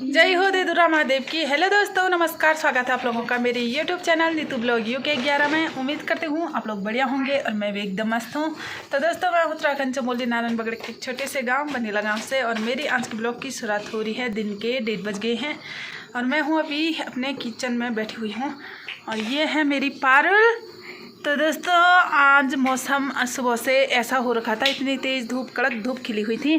जय हो दे दुर्गा महादेव की। हेलो दोस्तों, नमस्कार, स्वागत है आप लोगों का मेरे YouTube channel Neetu blog UK 11 में। उम्मीद करती हूँ आप लोग बढ़िया होंगे और मैं भी एकदम मस्त हूँ। तो दोस्तों, मैं उत्तराखंड चमोली नारायण बगड़ के छोटे से गांव बनीला गांव से, और मेरी आज की ब्लॉग की शुरुआत हो रही है। दिन के 1:30 बज गए हैं और मैं हूँ अभी अपने किचन में बैठी हुई हूँ, और ये है मेरी पारुल। तो दोस्तों, आज मौसम सुबह से ऐसा हो रखा था, इतनी तेज़ धूप, कड़क धूप खिली हुई थी,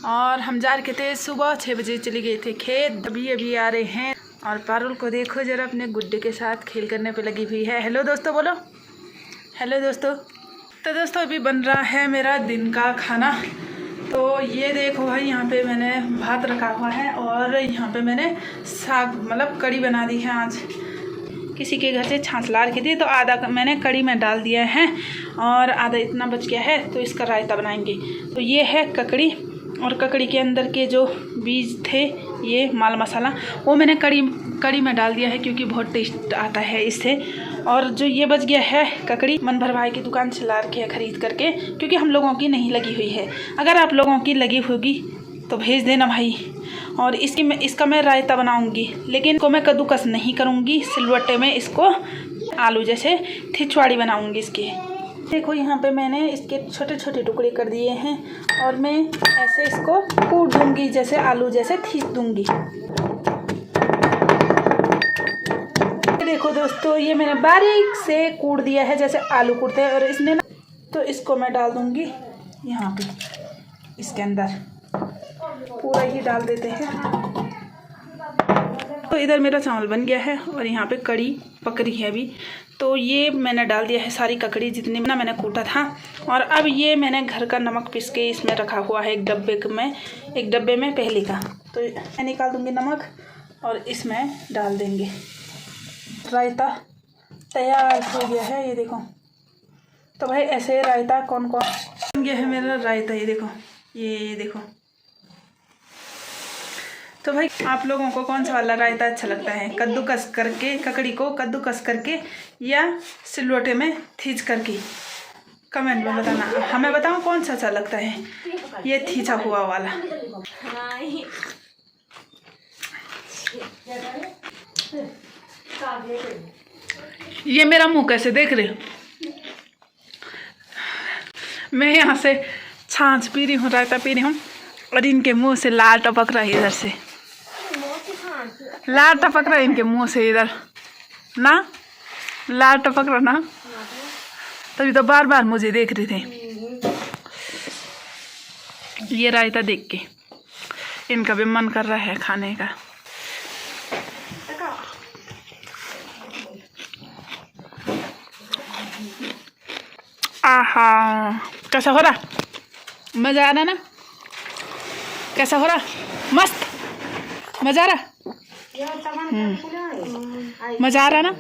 और हम जा रहे थे सुबह 6 बजे चले गए थे खेत। अभी आ रहे हैं, और पारुल को देखो जरा, अपने गुड्डे के साथ खेल करने पे लगी हुई है। हेलो दोस्तों बोलो, हेलो दोस्तों। तो दोस्तों, अभी बन रहा है मेरा दिन का खाना। तो ये देखो भाई, यहाँ पे मैंने भात रखा हुआ है, और यहाँ पे मैंने साग मतलब कड़ी बना दी है। आज किसी के घर से छाछ ला रखी थी, तो आधा मैंने कड़ी में डाल दिया है, और आधा इतना बच गया है, तो इसका रायता बनाएंगे। तो ये है ककड़ी, और ककड़ी के अंदर के जो बीज थे, ये माल मसाला, वो मैंने कड़ी में डाल दिया है, क्योंकि बहुत टेस्ट आता है इससे। और जो ये बच गया है ककड़ी, मनभर भाई की दुकान से ला रखी है खरीद करके, क्योंकि हम लोगों की नहीं लगी हुई है। अगर आप लोगों की लगी होगी तो भेज देना भाई। और इसका मैं रायता बनाऊंगी, लेकिन इसको मैं कद्दूकस नहीं करूंगी, सिलवट्टे में इसको आलू जैसे थिचवाड़ी बनाऊंगी इसकी। देखो, यहाँ पे मैंने इसके छोटे छोटे टुकड़े कर दिए हैं, और मैं ऐसे इसको कूट दूंगी, जैसे आलू जैसे खींच दूंगी। देखो दोस्तों, ये मैंने बारीक से कूट दिया है, जैसे आलू कूटते हैं। और इसने ना, तो इसको मैं डाल दूंगी यहाँ पे, इसके अंदर पूरा ही डाल देते हैं। तो इधर मेरा चावल बन गया है, और यहाँ पे कड़ी पक रही है अभी। तो ये मैंने डाल दिया है सारी ककड़ी, जितनी ना मैंने कूटा था। और अब ये मैंने घर का नमक पीस के इसमें रखा हुआ है एक डब्बे में पहले का। तो मैं निकाल दूंगी नमक, और इसमें डाल देंगे। रायता तैयार हो गया है, ये देखो। तो भाई ऐसे रायता कौन बन गया है मेरा रायता, ये देखो, ये देखो। तो भाई आप लोगों को कौन सा वाला रायता अच्छा लगता है? कद्दूकस करके, ककड़ी को कद्दूकस करके, या सिलवटे में थीच करके? कमेंट में बताना। हमें बताओ कौन सा अच्छा लगता है, ये थीचा हुआ वाला। ये मेरा मुंह कैसे देख रहे हो? मैं यहाँ से छाछ पी रही हूँ, रायता पी रही हूँ, और इनके मुंह से लाल टपक रहा है, इधर से लाल टपक रहा है इनके मुंह से, इधर ना लाल टपक रहा ना, तभी तो बार बार मुझे देख रहे थे। ये रायता देख के इनका भी मन कर रहा है खाने का। आहा, कैसा हो रहा? मजा आ रहा ना? कैसा हो रहा? मस्त मजा आ रहा? मजा आ रहा ना?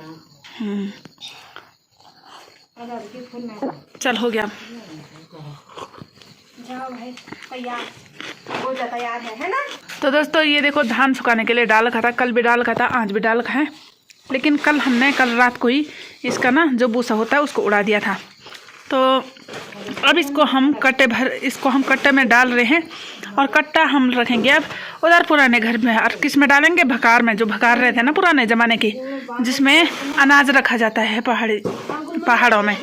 चल हो गया, तैयार है ना? तो दोस्तों, ये देखो, धान सुखाने के लिए डाल रखा था, कल भी डाल रखा था, आज भी डाल रखा है। लेकिन हमने कल रात को ही इसका ना जो भूसा होता है उसको उड़ा दिया था। तो अब इसको हम कट्टे में डाल रहे हैं, और कट्टा हम रखेंगे अब उधर पुराने घर में। और किस में डालेंगे? भकार में, जो भकार रहे थे ना पुराने ज़माने के, जिसमें अनाज रखा जाता है पहाड़ों में।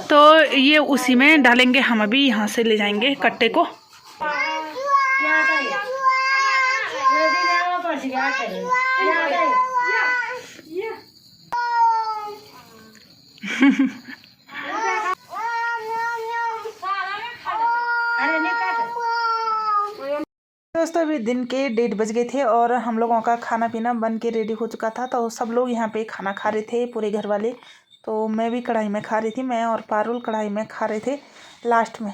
तो ये उसी में डालेंगे हम। अभी यहाँ से ले जाएंगे कट्टे को। दोस्तों, अभी दिन के 1:30 बज गए थे, और हम लोगों का खाना पीना बन के रेडी हो चुका था। तो सब लोग यहाँ पे खाना खा रहे थे, पूरे घर वाले। तो मैं भी कढ़ाई में खा रही थी, मैं और पारुल कढ़ाई में खा रहे थे लास्ट में।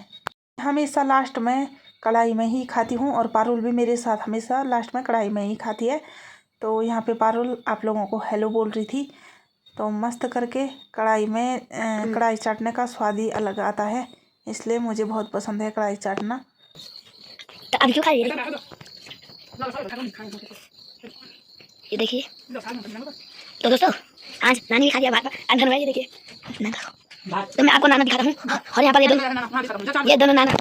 हमेशा लास्ट में कढ़ाई में ही खाती हूँ, और पारुल भी मेरे साथ हमेशा लास्ट में कढ़ाई में ही खाती है। तो यहाँ पे पारुल आप लोगों को हेलो बोल रही थी। तो मस्त करके कढ़ाई में कढ़ाई चाटने का स्वाद ही अलग आता है, इसलिए मुझे बहुत पसंद है कढ़ाई चाटना। तो अभी क्यों खा रही है? ये देखिए। तो दोस्तों, आज नानी भी खा लिया भात, अंदर में ये देखिए। तो मैं आपको नाना दिखाता हूँ और यहाँ पर ये दोनों नाना।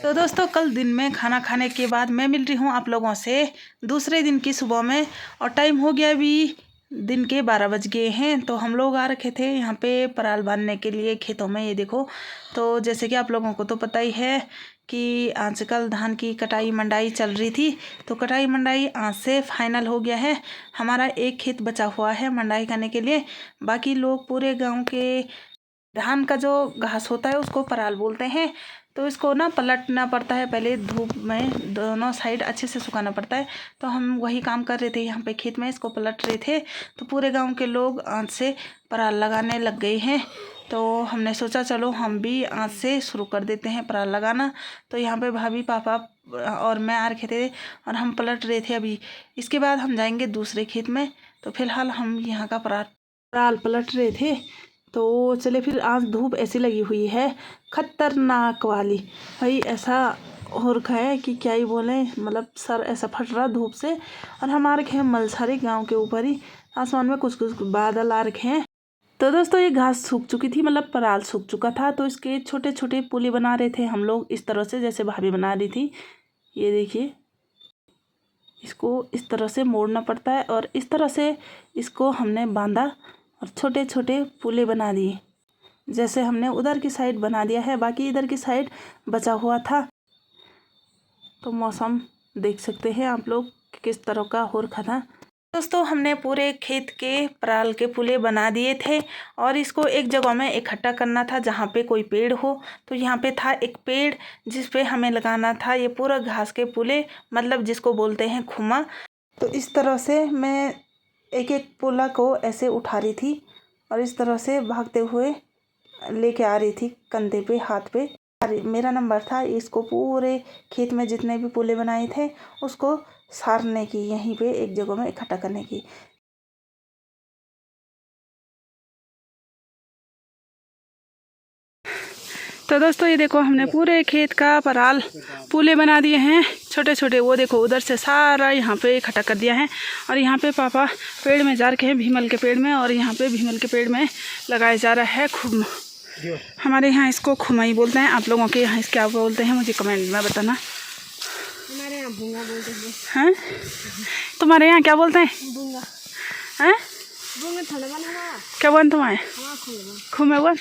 तो दोस्तों कल दिन में खाना खाने के बाद मैं मिल रही हूँ आप लोगों से दूसरे दिन की सुबह में, और टाइम हो गया अभी दिन के 12 बज गए हैं। तो हम लोग आ रखे थे यहाँ पे पराल बांधने के लिए खेतों में। ये देखो, तो जैसे कि आप लोगों को तो पता ही है कि आजकल धान की कटाई मंडाई चल रही थी, तो कटाई मंडाई आज से फाइनल हो गया है। हमारा एक खेत बचा हुआ है मंडाई करने के लिए। बाकी लोग पूरे गांव के धान का जो घास होता है उसको पराल बोलते हैं। तो इसको ना पलटना पड़ता है, पहले धूप में दोनों साइड अच्छे से सुखाना पड़ता है। तो हम वही काम कर रहे थे यहाँ पे खेत में, इसको पलट रहे थे। तो पूरे गांव के लोग आज से पराल लगाने लग गए हैं। तो हमने सोचा चलो हम भी आज से शुरू कर देते हैं पराल लगाना। तो यहाँ पे भाभी पापा और मैं आ रखे थे और हम पलट रहे थे अभी। इसके बाद हम जाएंगे दूसरे खेत में। तो फिलहाल हम यहाँ का पराल पलट रहे थे। तो चले फिर, आज धूप ऐसी लगी हुई है खतरनाक वाली भाई, ऐसा हो रखा है कि क्या ही बोले, मतलब सर ऐसा फट रहा धूप से। और हमारे रखे हैं मलसारी गांव के ऊपर ही, आसमान में कुछ कुछ बादल आ रखे हैं। तो दोस्तों ये घास सूख चुकी थी, मतलब पराल सूख चुका था। तो इसके छोटे छोटे पुली बना रहे थे हम लोग इस तरह से, जैसे भाभी बना रही थी। ये देखिए, इसको इस तरह से मोड़ना पड़ता है और इस तरह से इसको हमने बांधा और छोटे छोटे पुले बना दिए, जैसे हमने उधर की साइड बना दिया है। बाकी इधर की साइड बचा हुआ था। तो मौसम देख सकते हैं आप लोग किस तरह का हो रखा था। दोस्तों हमने पूरे खेत के पराल के पुले बना दिए थे और इसको एक जगह में इकट्ठा करना था जहाँ पे कोई पेड़ हो। तो यहाँ पे था एक पेड़ जिस पे हमें लगाना था ये पूरा घास के पुले, मतलब जिसको बोलते हैं खुमा। तो इस तरह से मैं एक एक पुला को ऐसे उठा रही थी और इस तरह से भागते हुए लेके आ रही थी कंधे पे, हाथ पे। मेरा नंबर था इसको पूरे खेत में जितने भी पुले बनाए थे उसको सारने की, यहीं पे एक जगह में इकट्ठा करने की। तो दोस्तों ये देखो, हमने पूरे खेत का पराल पुले बना दिए हैं छोटे छोटे। वो देखो उधर से सारा यहाँ पे इकट्ठा कर दिया है। और यहाँ पे पापा पेड़ में जा रखे हैं, भीमल के पेड़ में, और यहाँ पे भीमल के पेड़ में लगाया जा रहा है खुम। हमारे यहाँ इसको खुमाई बोलते हैं। आप लोगों के यहाँ इस क्या बोलते हैं मुझे कमेंट में बताना। हमारे यहाँ भूंगा बोलते हैं, तुम्हारे यहाँ क्या बोलते हैं? भूंगा। हैं, भूंगा थोड़ा बना क्या बोल तुम्हारे? खुमे बोल।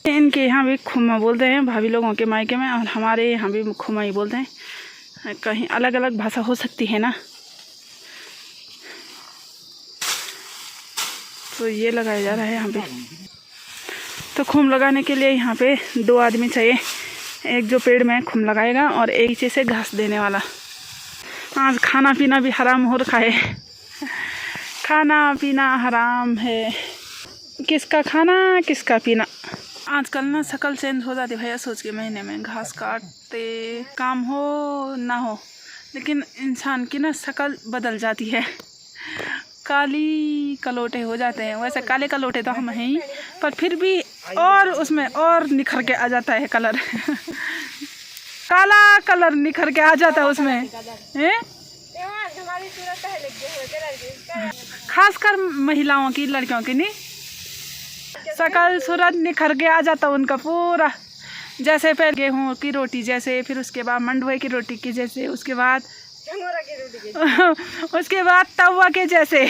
इनके यहाँ भी खुमा बोलते हैं भाभी लोगों के मायके में, और हमारे यहाँ भी खुमा ही बोलते हैं। कहीं अलग अलग भाषा हो सकती है ना। तो ये लगाया जा रहा है यहाँ पे। तो खुम लगाने के लिए यहाँ पे 2 आदमी चाहिए, एक जो पेड़ में खुम लगाएगा और एक नीचे से घास देने वाला। आज खाना पीना भी हराम हो रखा है, खाना पीना हराम है। किसका खाना किसका पीना। आजकल ना शकल चेंज हो जाती भैया, सोच के महीने में घास काटते काम हो ना हो, लेकिन इंसान की ना शकल बदल जाती है, काली कलोटे हो जाते हैं। वैसे काले कलोटे तो हम हैं ही, पर फिर भी और उसमें और निखर के आ जाता है कलर काला कलर निखर के आ जाता है उसमें हैं? खासकर महिलाओं की, लड़कियों की नहीं, शकल सूरत निखर के आ जाता उनका पूरा। जैसे फिर गेहूं की रोटी जैसे, फिर उसके बाद मंडुए की रोटी की जैसे, उसके बाद तवा के जैसे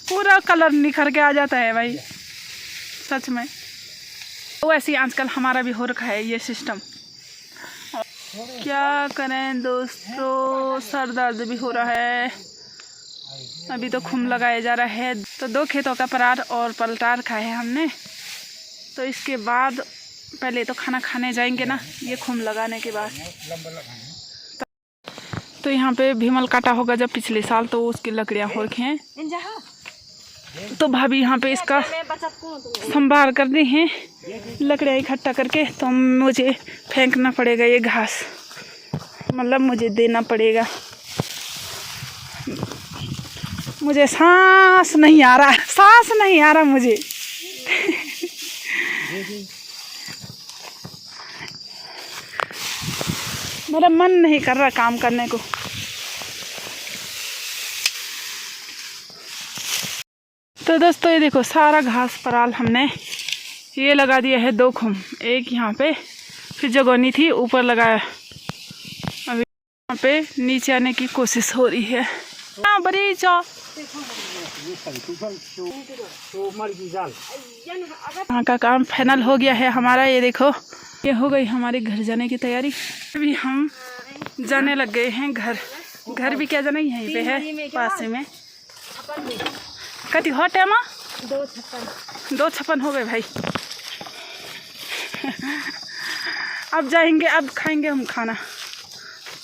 पूरा कलर निखर के आ जाता है भाई, सच में। तो ऐसे आजकल हमारा भी हो रखा है ये सिस्टम। क्या करें दोस्तों, सर दर्द भी हो रहा है। अभी तो खुम लगाया जा रहा है। तो 2 खेतों का परार और पलटार खाए हैं हमने। तो इसके बाद पहले तो खाना खाने जाएंगे ना, ये खुम लगाने के बाद। तो यहाँ पे भीमल काटा होगा जब पिछले साल, तो उसकी लकड़ियाँ हो रखी हैं। तो भाभी यहाँ पे इसका संभाल कर दी हैं लकड़ियाँ इकट्ठा करके। तो मुझे फेंकना पड़ेगा ये घास, मतलब मुझे देना पड़ेगा। मुझे सांस नहीं आ रहा मुझे मेरा मन नहीं कर रहा काम करने को। तो दोस्तों ये देखो सारा घास पराल हमने ये लगा दिया है 2 खुम, एक यहाँ पे, फिर जगोनी थी ऊपर लगाया, अभी यहाँ पे नीचे आने की कोशिश हो रही है। हाँ बड़ी चा यहाँ का काम फाइनल हो गया है हमारा। ये देखो ये हो गई हमारे घर जाने की तैयारी। अभी हम जाने लग गए हैं घर। घर भी क्या जाना यहीं पे है पास में। कति हॉट है माँ 2:56 हो गए भाई। अब जाएंगे, अब खाएंगे हम खाना।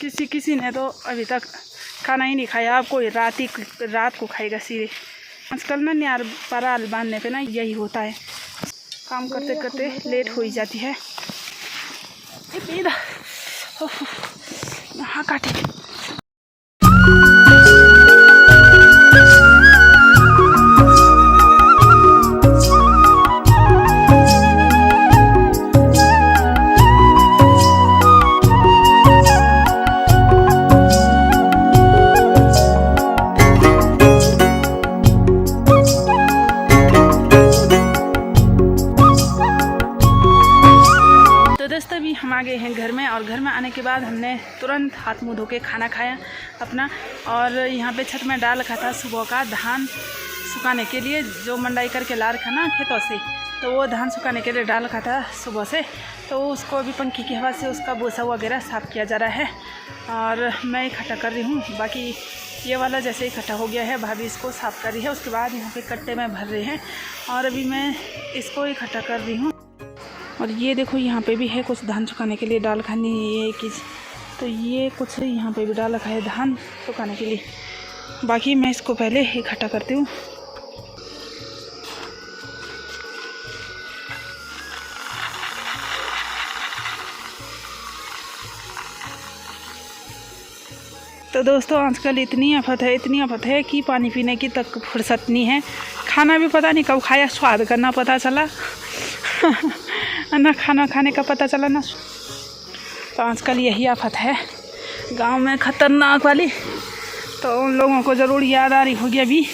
किसी ने तो अभी तक खाना ही नहीं खाया, अब कोई रात को खाएगा सीधे। आजकल ना यार पराल बांधने पे ना यही होता है, काम करते करते लेट हो ही जाती है। हाँ काटे। दोस्तों अभी हम आ गए हैं घर में, और घर में आने के बाद हमने तुरंत हाथ मुंह धो के खाना खाया अपना। और यहाँ पे छत में डाल रखा था सुबह का धान सुखाने के लिए, जो मंडाई करके ला रखा ना खेतों से, तो वो धान सुखाने के लिए डाल रखा था सुबह से। तो उसको अभी पंखी की हवा से उसका भूसा वगैरह साफ़ किया जा रहा है और मैं इकट्ठा कर रही हूँ। बाकी ये वाला जैसे इकट्ठा हो गया है, भाभी इसको साफ़ कर रही है। उसके बाद यहाँ पे कट्टे में भर रहे हैं और अभी मैं इसको इकट्ठा कर रही हूँ। और ये देखो यहाँ पे भी है कुछ धान सुखाने के लिए डाल खानी ये की, तो ये कुछ यहाँ पे भी डाल रखा है धान सुखाने के लिए। बाकी मैं इसको पहले इकट्ठा करती हूँ। तो दोस्तों आजकल इतनी आफत है कि पानी पीने की तक फुर्सत नहीं है। खाना भी पता नहीं कब खाया, स्वाद करना पता चला ना खाना खाने का पता चला ना। तो आजकल यही आफत है गांव में ख़तरनाक वाली। तो उन लोगों को ज़रूर याद आ रही होगी अभी।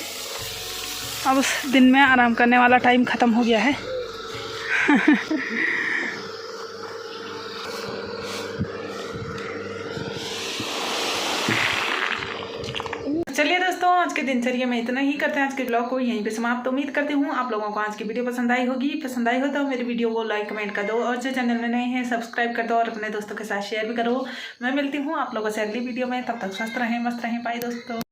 अब उस दिन में आराम करने वाला टाइम ख़त्म हो गया है। चलिए दोस्तों आज के दिनचर्या में इतना ही करते हैं। आज के ब्लॉग को यहीं पे समाप्त। उम्मीद करती हूँ आप लोगों को आज की वीडियो पसंद आई होगी। पसंद आई हो तो मेरी वीडियो को लाइक कमेंट कर दो, और जो चैनल में नए हैं सब्सक्राइब कर दो और अपने दोस्तों के साथ शेयर भी करो। मैं मिलती हूँ आप लोगों से अगली वीडियो में। तब तक स्वस्थ रहें, मस्त रहें, बाय दोस्तों।